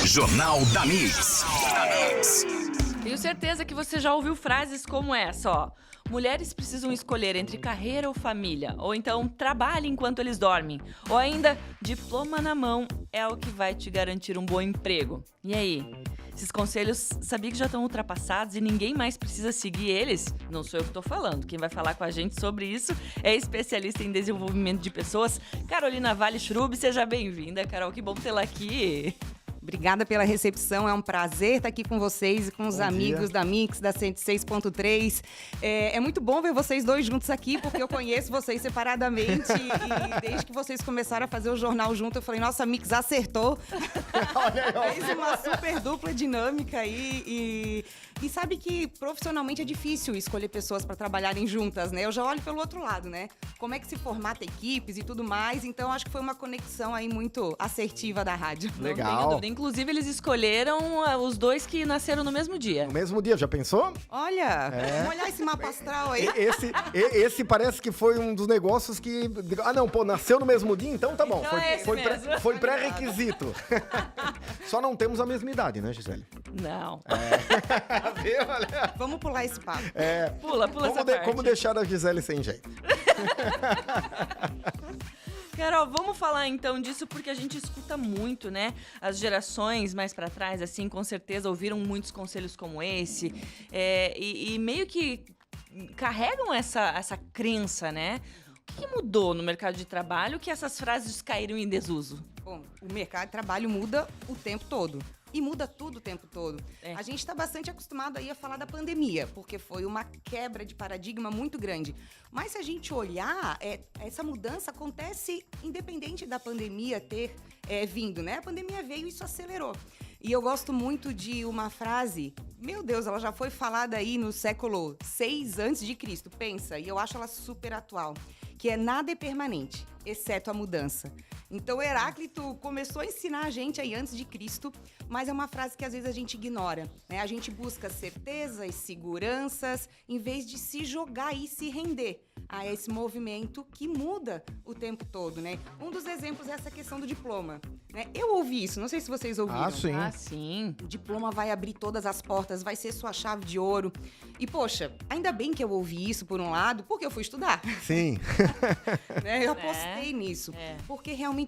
Jornal da Mix. Tenho certeza que você já ouviu frases como essa, ó. Mulheres precisam escolher entre carreira ou família, ou então trabalhe enquanto eles dormem, ou ainda diploma na mão é o que vai te garantir um bom emprego. E aí? Esses conselhos, sabia que já estão ultrapassados e ninguém mais precisa seguir eles? Não sou eu que estou falando. Quem vai falar com a gente sobre isso é especialista em desenvolvimento de pessoas, Carolina Vale Schrub. Seja bem-vinda, Carol. Que bom tê-la aqui. Obrigada pela recepção, é um prazer estar aqui com vocês e com os amigos da Mix, da 106.3. É muito bom ver vocês dois juntos aqui, porque eu conheço vocês separadamente e desde que vocês começaram a fazer o jornal junto, eu falei, nossa, a Mix acertou. Olha aí, Fez uma super dupla dinâmica aí e sabe que profissionalmente é difícil escolher pessoas para trabalharem juntas, né? Eu já olho pelo outro lado, né? Como é que se formata equipes e tudo mais, então acho que foi uma conexão aí muito assertiva da rádio. Legal. Não tenho dúvida. Inclusive, eles escolheram os dois que nasceram no mesmo dia. No mesmo dia, já pensou? Olha, vamos olhar esse mapa astral aí. Esse parece que foi um dos negócios que... Ah, não, pô, nasceu no mesmo dia, então tá bom. Então é esse mesmo. Foi pré-requisito. Só não temos a mesma idade, né, Gisele? Não. Vamos pular esse papo. Pula essa parte. Como deixar a Gisele sem jeito? Carol, vamos falar então disso porque a gente escuta muito, né? As gerações mais pra trás, assim, com certeza ouviram muitos conselhos como esse e meio que carregam essa crença, né? O que mudou no mercado de trabalho que essas frases caíram em desuso? Bom, o mercado de trabalho muda o tempo todo. E muda tudo o tempo todo. É. A gente está bastante acostumado aí a falar da pandemia, porque foi uma quebra de paradigma muito grande. Mas se a gente olhar, essa mudança acontece independente da pandemia ter vindo, né? A pandemia veio e isso acelerou. E eu gosto muito de uma frase, meu Deus, ela já foi falada aí no século 6 a.C., pensa, e eu acho ela super atual, que é nada é permanente, exceto a mudança. Então, Heráclito começou a ensinar a gente aí antes de Cristo, mas é uma frase que às vezes a gente ignora, né? A gente busca certezas, seguranças, em vez de se jogar e se render a esse movimento que muda o tempo todo, né? Um dos exemplos é essa questão do diploma, né? Eu ouvi isso, não sei se vocês ouviram. Ah, sim. Ah, sim. O diploma vai abrir todas as portas, vai ser sua chave de ouro. E, poxa, ainda bem que eu ouvi isso por um lado, porque eu fui estudar. Sim. Né? Eu apostei nisso. Porque realmente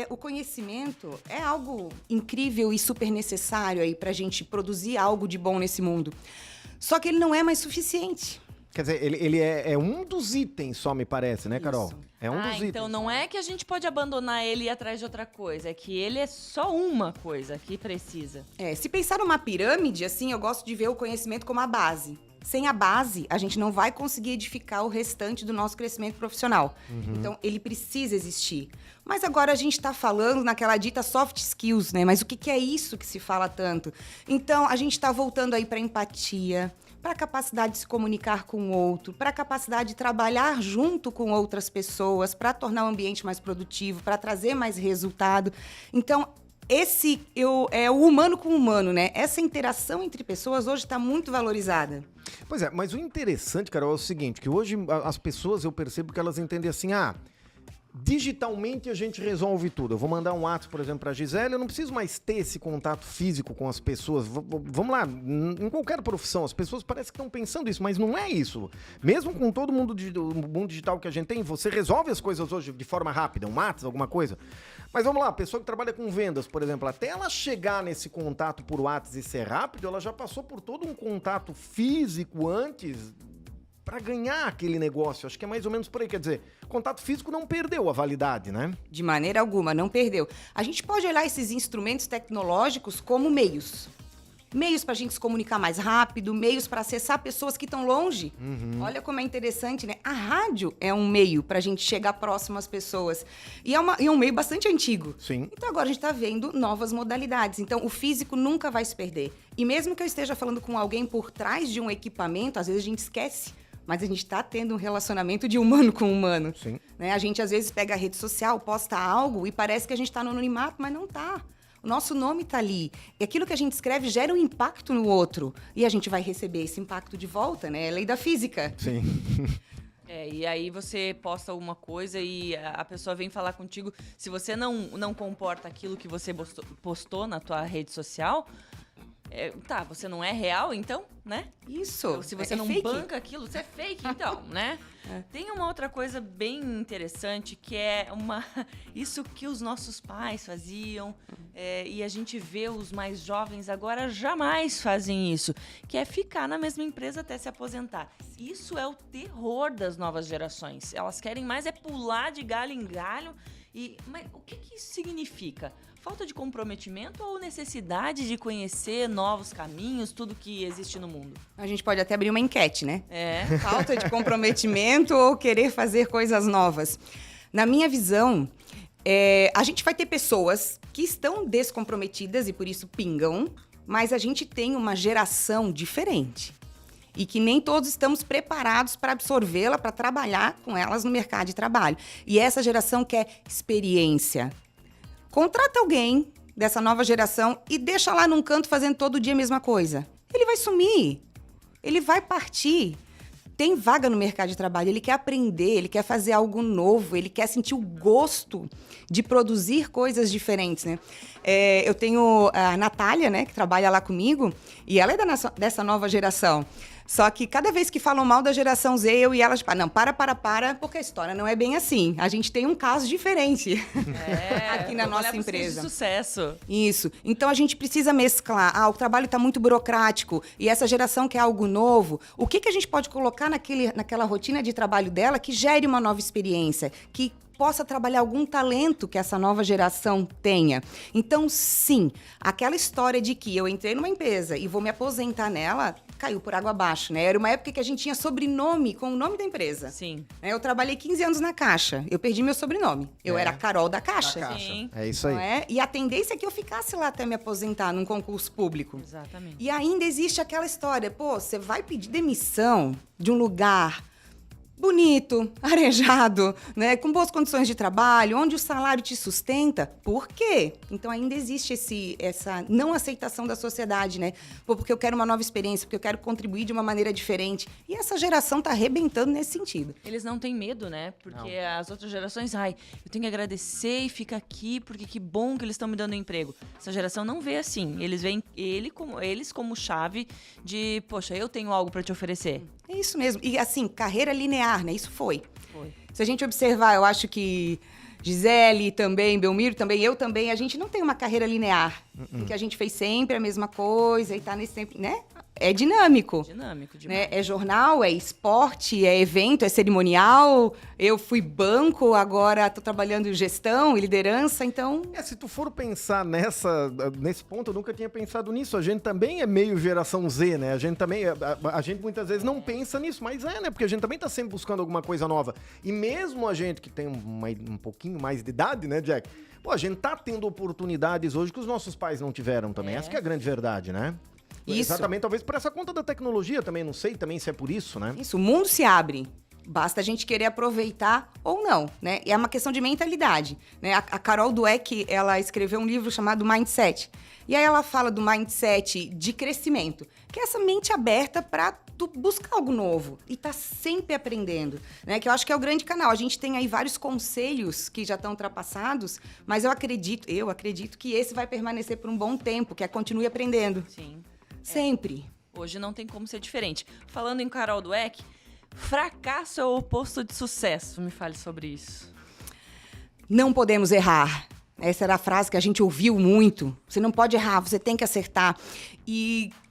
o conhecimento é algo incrível e super necessário aí pra gente produzir algo de bom nesse mundo. Só que ele não é mais suficiente. Quer dizer, ele é um dos itens só, me parece, né, Carol? Isso. É um dos itens. Então não é que a gente pode abandonar ele e ir atrás de outra coisa, é que ele é só uma coisa que precisa. Se pensar numa pirâmide, assim, eu gosto de ver o conhecimento como a base. Sem a base, a gente não vai conseguir edificar o restante do nosso crescimento profissional. Então, ele precisa existir. Mas agora a gente está falando naquela dita soft skills, né? Mas o que é isso que se fala tanto? Então, a gente está voltando aí para empatia, para a capacidade de se comunicar com o outro, para a capacidade de trabalhar junto com outras pessoas, para tornar o ambiente mais produtivo, para trazer mais resultado. Então, esse é o humano com o humano, né? Essa interação entre pessoas hoje está muito valorizada. Pois é, mas o interessante, Carol, é o seguinte, que hoje as pessoas, eu percebo que elas entendem assim, digitalmente a gente resolve tudo. Eu vou mandar um WhatsApp, por exemplo, para a Gisele, eu não preciso mais ter esse contato físico com as pessoas. Vamos lá, em qualquer profissão, as pessoas parecem que estão pensando isso, mas não é isso. Mesmo com todo mundo mundo digital que a gente tem, você resolve as coisas hoje de forma rápida, um WhatsApp, alguma coisa. Mas vamos lá, a pessoa que trabalha com vendas, por exemplo, até ela chegar nesse contato por WhatsApp e ser rápido, ela já passou por todo um contato físico antes para ganhar aquele negócio. Acho que é mais ou menos por aí. Quer dizer, contato físico não perdeu a validade, né? De maneira alguma, não perdeu. A gente pode olhar esses instrumentos tecnológicos como meios. Meios para a gente se comunicar mais rápido, meios para acessar pessoas que estão longe. Olha como é interessante, né? A rádio é um meio para a gente chegar próximo às pessoas. E é um meio bastante antigo. Sim. Então agora a gente está vendo novas modalidades. Então o físico nunca vai se perder. E mesmo que eu esteja falando com alguém por trás de um equipamento, às vezes a gente esquece. Mas a gente está tendo um relacionamento de humano com humano. Sim. Né? A gente às vezes pega a rede social, posta algo e parece que a gente está no anonimato, mas não está. O nosso nome está ali. E aquilo que a gente escreve gera um impacto no outro. E a gente vai receber esse impacto de volta, né? É lei da física. Sim. E aí você posta alguma coisa e a pessoa vem falar contigo. Se você não comporta aquilo que você postou na tua rede social, você não é real, então, né? Isso. Então, se você não fake. banca aquilo, você é fake, então, né? Tem uma outra coisa bem interessante que é isso que os nossos pais faziam e a gente vê os mais jovens agora jamais fazem isso, que é ficar na mesma empresa até se aposentar. Isso é o terror das novas gerações. Elas querem mais pular de galho em galho. Mas o que isso significa? Falta de comprometimento ou necessidade de conhecer novos caminhos, tudo que existe no mundo? A gente pode até abrir uma enquete, né? Falta Falta de comprometimento ou querer fazer coisas novas. Na minha visão, a gente vai ter pessoas que estão descomprometidas e por isso pingam, mas a gente tem uma geração diferente. E que nem todos estamos preparados para absorvê-la, para trabalhar com elas no mercado de trabalho. E essa geração quer experiência. Contrata alguém dessa nova geração e deixa lá num canto fazendo todo dia a mesma coisa. Ele vai sumir, ele vai partir. Tem vaga no mercado de trabalho, ele quer aprender, ele quer fazer algo novo, ele quer sentir o gosto de produzir coisas diferentes, né? Eu tenho a Natália, né, que trabalha lá comigo, e ela é dessa nova geração. Só que cada vez que falam mal da geração Z, eu e ela, tipo, não, para, porque a história não é bem assim. A gente tem um caso diferente aqui na nossa empresa. De sucesso. Isso. Então, a gente precisa mesclar. O trabalho está muito burocrático e essa geração quer algo novo. O que a gente pode colocar naquela rotina de trabalho dela que gere uma nova experiência, que possa trabalhar algum talento que essa nova geração tenha. Então, sim, aquela história de que eu entrei numa empresa e vou me aposentar nela, caiu por água abaixo, né? Era uma época que a gente tinha sobrenome com o nome da empresa. Sim. Eu trabalhei 15 anos na Caixa, eu perdi meu sobrenome. Eu era Carol da Caixa. Sim. É isso aí. Não é? E a tendência é que eu ficasse lá até me aposentar num concurso público. Exatamente. E ainda existe aquela história, você vai pedir demissão de um lugar bonito, arejado, né, com boas condições de trabalho, onde o salário te sustenta. Por quê? Então ainda existe essa não aceitação da sociedade, né? Porque eu quero uma nova experiência, porque eu quero contribuir de uma maneira diferente. E essa geração tá arrebentando nesse sentido. Eles não têm medo, né? Porque as outras gerações, eu tenho que agradecer e ficar aqui, porque que bom que eles estão me dando emprego. Essa geração não vê assim. Eles veem eles como chave de, poxa, eu tenho algo para te oferecer. É isso mesmo. E assim, carreira linear, né? Isso foi. Se a gente observar, eu acho que Gisele também, Belmiro também, eu também, a gente não tem uma carreira linear. Em que a gente fez sempre a mesma coisa e tá nesse tempo, né? É dinâmico. Dinâmico demais. Né? É jornal, é esporte, é evento, é cerimonial. Eu fui banco, agora tô trabalhando em gestão e liderança, então... Se tu for pensar nesse ponto, eu nunca tinha pensado nisso. A gente também é meio geração Z, né? A gente muitas vezes não pensa nisso, mas né? Porque a gente também tá sempre buscando alguma coisa nova. E mesmo a gente que tem um pouquinho mais de idade, né, Jack? A gente tá tendo oportunidades hoje que os nossos pais não tiveram também. Essa que é a grande verdade, né? Isso. Exatamente, talvez por essa conta da tecnologia também, não sei também se é por isso, né? Isso, o mundo se abre. Basta a gente querer aproveitar ou não, né? E é uma questão de mentalidade, né? A Carol Dweck, ela escreveu um livro chamado Mindset. E aí ela fala do mindset de crescimento, que é essa mente aberta para tu buscar algo novo e tá sempre aprendendo, né? Que eu acho que é o grande canal. A gente tem aí vários conselhos que já estão ultrapassados, mas eu acredito que esse vai permanecer por um bom tempo, que é continue aprendendo. Sim. Sempre. Hoje não tem como ser diferente. Falando em Carol Dweck, fracasso é o oposto de sucesso. Me fale sobre isso. Não podemos errar. Essa era a frase que a gente ouviu muito. Você não pode errar, você tem que acertar.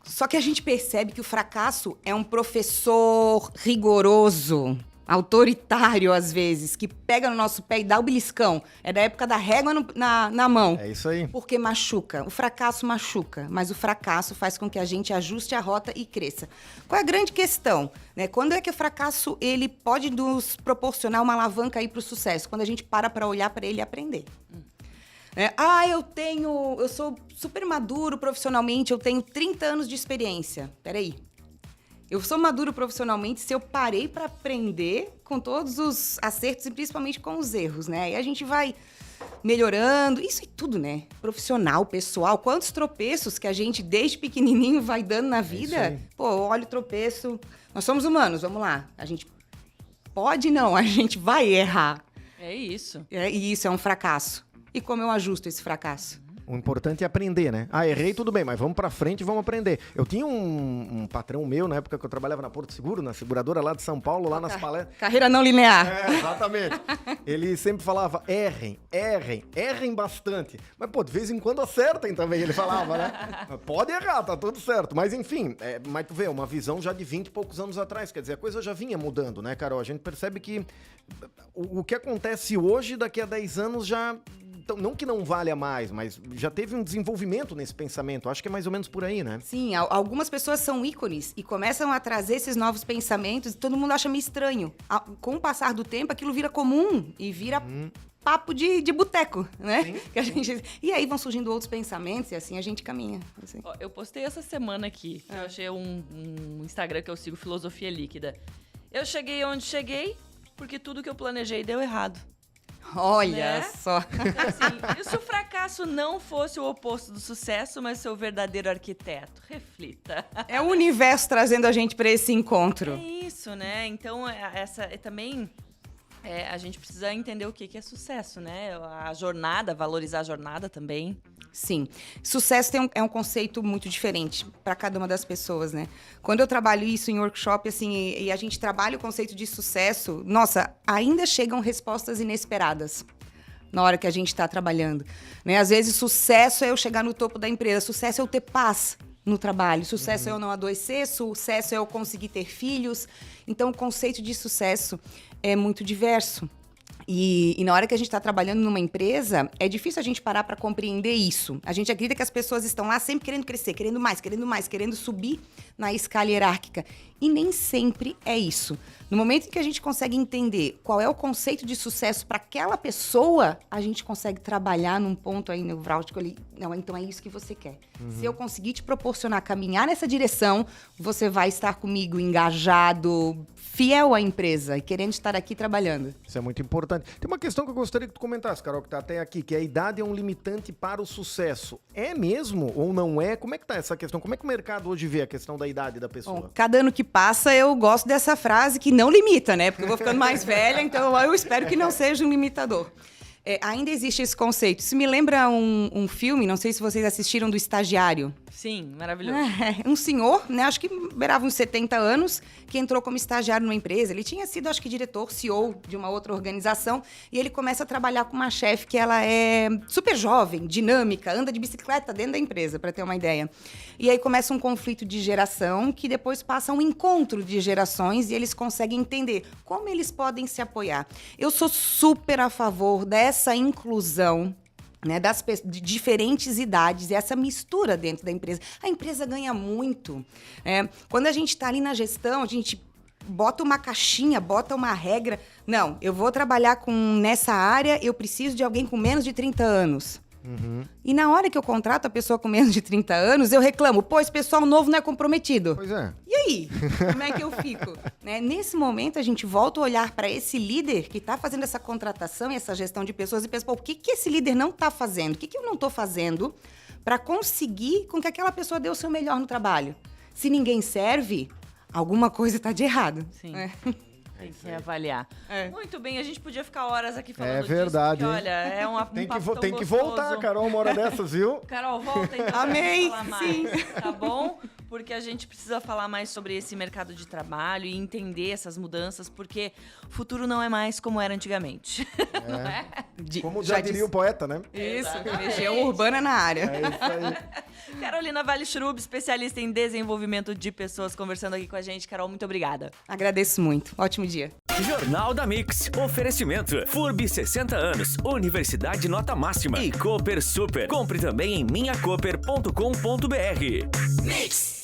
Só que a gente percebe que o fracasso é um professor rigoroso, autoritário às vezes, que pega no nosso pé e dá o beliscão. É da época da régua na mão. É isso aí. Porque machuca. O fracasso machuca, mas o fracasso faz com que a gente ajuste a rota e cresça. Qual é a grande questão? Né? Quando é que o fracasso ele pode nos proporcionar uma alavanca aí para o sucesso? Quando a gente para olhar para ele e aprender. Eu sou super maduro profissionalmente, eu tenho 30 anos de experiência. Peraí. Eu sou maduro profissionalmente se eu parei para aprender com todos os acertos e principalmente com os erros, né? E a gente vai melhorando, isso é tudo, né? Profissional, pessoal, quantos tropeços que a gente desde pequenininho vai dando na vida. Olha o tropeço. Nós somos humanos, vamos lá. A gente pode não, a gente vai errar. É isso. E isso é um fracasso. E como eu ajusto esse fracasso? O importante é aprender, né? Ah, errei, tudo bem, mas vamos pra frente e vamos aprender. Eu tinha um patrão meu, na época que eu trabalhava na Porto Seguro, na seguradora lá de São Paulo, lá nas palestras. Carreira não linear. Exatamente. Ele sempre falava, errem bastante. Mas, pô, de vez em quando acertem também, ele falava, né? Pode errar, tá tudo certo. Mas, enfim, mas tu vê, uma visão já de 20 e poucos anos atrás. Quer dizer, a coisa já vinha mudando, né, Carol? A gente percebe que o que acontece hoje, daqui a 10 anos já... Então, não que não valha mais, mas já teve um desenvolvimento nesse pensamento. Acho que é mais ou menos por aí, né? Sim, algumas pessoas são ícones e começam a trazer esses novos pensamentos e todo mundo acha meio estranho. Com o passar do tempo, aquilo vira comum e vira papo de boteco, né? Que a gente... E aí vão surgindo outros pensamentos e assim a gente caminha. Assim. Ó, eu postei essa semana aqui. Eu achei um Instagram que eu sigo, Filosofia Líquida. Eu cheguei onde cheguei porque tudo que eu planejei deu errado. Olha só. Assim, e se o fracasso não fosse o oposto do sucesso, mas seu verdadeiro arquiteto? Reflita. É o universo trazendo a gente para esse encontro. É isso, né? Então, também a gente precisa entender o que é sucesso, né? A jornada, valorizar a jornada também. Sim. Sucesso é um conceito muito diferente para cada uma das pessoas, né? Quando eu trabalho isso em workshop, assim, e a gente trabalha o conceito de sucesso, nossa, ainda chegam respostas inesperadas na hora que a gente está trabalhando, né? Às vezes, sucesso é eu chegar no topo da empresa, sucesso é eu ter paz no trabalho, sucesso é eu não adoecer, sucesso é eu conseguir ter filhos. Então, o conceito de sucesso é muito diverso. E na hora que a gente está trabalhando numa empresa, é difícil a gente parar para compreender isso. A gente acredita que as pessoas estão lá sempre querendo crescer, querendo mais, querendo subir na escala hierárquica. E nem sempre é isso. No momento em que a gente consegue entender qual é o conceito de sucesso para aquela pessoa, a gente consegue trabalhar num ponto aí nevrálgico ali. Não, então é isso que você quer. Se eu conseguir te proporcionar caminhar nessa direção, você vai estar comigo engajado, fiel à empresa e querendo estar aqui trabalhando. Isso é muito importante. Tem uma questão que eu gostaria que tu comentasse, Carol, que tá até aqui, que a idade é um limitante para o sucesso. É mesmo ou não é? Como é que tá essa questão? Como é que o mercado hoje vê a questão da idade da pessoa? Bom, cada ano que passa, eu gosto dessa frase que não limita, né? Porque eu vou ficando mais velha, então eu espero que não seja um limitador. Ainda existe esse conceito. Isso me lembra um filme, não sei se vocês assistiram, do Estagiário. Sim, maravilhoso. Um senhor, né, acho que beirava uns 70 anos, que entrou como estagiário numa empresa. Ele tinha sido, acho que, diretor, CEO de uma outra organização, e ele começa a trabalhar com uma chefe que ela é super jovem, dinâmica, anda de bicicleta dentro da empresa, para ter uma ideia. E aí começa um conflito de geração, que depois passa um encontro de gerações, e eles conseguem entender como eles podem se apoiar. Eu sou super a favor dessa inclusão, né, de diferentes idades, e essa mistura dentro da empresa. A empresa ganha muito. Quando a gente está ali na gestão, a gente bota uma caixinha, bota uma regra. Não, eu vou trabalhar nessa área, eu preciso de alguém com menos de 30 anos. E na hora que eu contrato a pessoa com menos de 30 anos, eu reclamo, pô, esse pessoal novo não é comprometido. Pois é. E aí? Como é que eu fico? Nesse momento, a gente volta a olhar para esse líder que está fazendo essa contratação e essa gestão de pessoas e pensa, pô, o que esse líder não está fazendo? O que eu não estou fazendo para conseguir com que aquela pessoa dê o seu melhor no trabalho? Se ninguém serve, alguma coisa está de errado. Sim. Tem que avaliar. Muito bem, a gente podia ficar horas aqui falando disso. É verdade. Porque, olha, é um Tem que gostoso. voltar, Carol, uma hora dessas, viu? Carol, volta então. Amei, pra falar sim. mais, tá bom? Porque a gente precisa falar mais sobre esse mercado de trabalho e entender essas mudanças, porque o futuro não é mais como era antigamente. Não é? Como já diria o poeta, né? Isso, região urbana na área. É isso aí. Carolina Vale-Schrub, especialista em desenvolvimento de pessoas, conversando aqui com a gente. Carol, muito obrigada. Agradeço muito. Ótimo dia. Jornal da Mix. Oferecimento. FURB 60 anos. Universidade nota máxima. E Cooper Super. Compre também em minhacooper.com.br. Mix.